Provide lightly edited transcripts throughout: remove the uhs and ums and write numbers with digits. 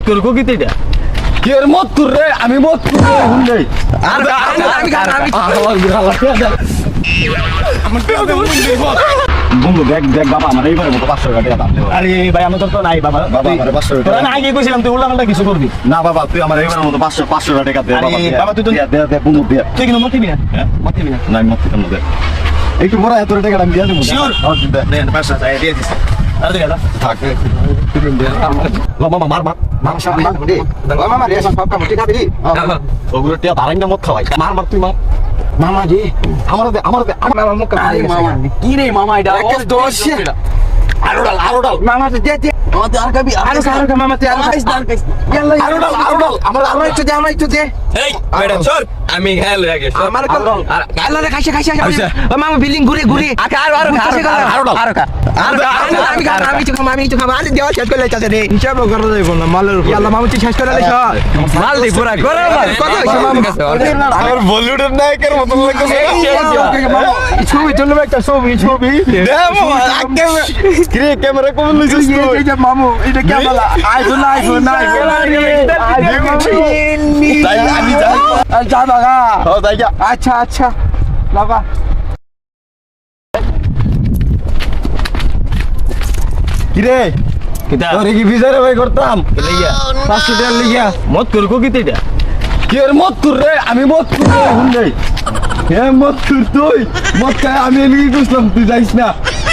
তোর কবিতা এটা কি এর মত তোর রে আমি মত তোর হুনলে আর আমি আমার বন্ধু দেখ দেখ বাবা আমার এইবারে মতো 500 টাকা দাম দেব আরে ভাই আমি তো নাই বাবা বাবা আমারে 500 টাকা না আগে কইছিলাম তুই উল্টা পাল্টা কিছু করবি না বাবা তুই আমার এইবারে মতো 500 টাকা দে বাবা বাবা তুই তো দে দে বন্ধু দে তুই কিন্তু মত দিবি না মত দিবি না না মত দিবি না একটু বড় এত টাকা আমি দিয়ে দেব শিওর দে দে 500 টাকা দিয়ে দিস আর দে দাদা থাক তুই দে মামা মার মার মার সব মার দে মামা রে সব কাম ঠিক আছে ওগুলো টিয়া ধারাইনা মত খাওয়াই মার মার তুই মার মামা জি আমার মামা মুখ মামা কি রে মামা এটা এক দোষ আরোডাল মামা দে দে আমাদের আর কবি আর মামা তে আর কাইস আরোডাল আমার একটু দে এই বেটা চল আমি খেল লাগে আমার আর গালরে খাইছে মামা বিলিং ঘুরে আর আরোডাল আমি তো খাম আরে দেওয়া শেষ করে লাইতাছে রে হিসাব করে দেব না মালের আল্লাহ মামা তুই শেষ করে লাইছ মাল দি পুরা করে কত হইছে মামা কাছে আর বলিউডের নায়কের মত লাগছে ছবি তুলবে একটা ছবি দেবো আগে কিরে ক্যামেরা কোন লইছিস তুই এই যে মামু এটা ক্যামেরা আইফোন তাই আমি যাই যা বাবা ও তাই যা আচ্ছা বাবা কিরে তোরে কি বিচারে ভাই করতাম লইয়া 500 টাকা লইয়া মত কর কো কিতে এটা কি এর মত কর রে আমি মত কর হুনলে হে মত কর তুই মত খাই আমি লিখি কইলাম তুই যাইস না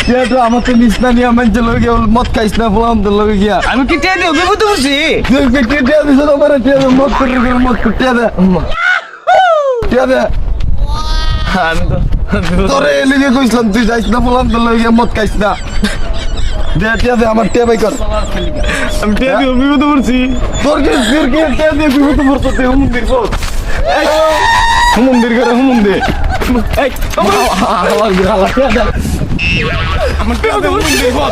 কে তো আমার তো নিস্তা নিয়া মানছে লগে মত খাইস না বললাম তো লগে গিয়া আমি কি টেনে বিপদ বসি তুই কি টেনে দিছ তো মারা টেনে মত কর টেনে আমি তো তোরে লিখে কইলাম তুই যাইস না বললাম তো লগে মত খাইস না দে আমার তে ভাই কর আমি তে দিও বিপদ পড়ছি তোর কি তে দিয়ে বিপদ পড়ছ তুই হুমন্দির পড় এই হুমন্দির করে হুমন্দির এই আমার তে দে আমার তে হুমন্দির পড়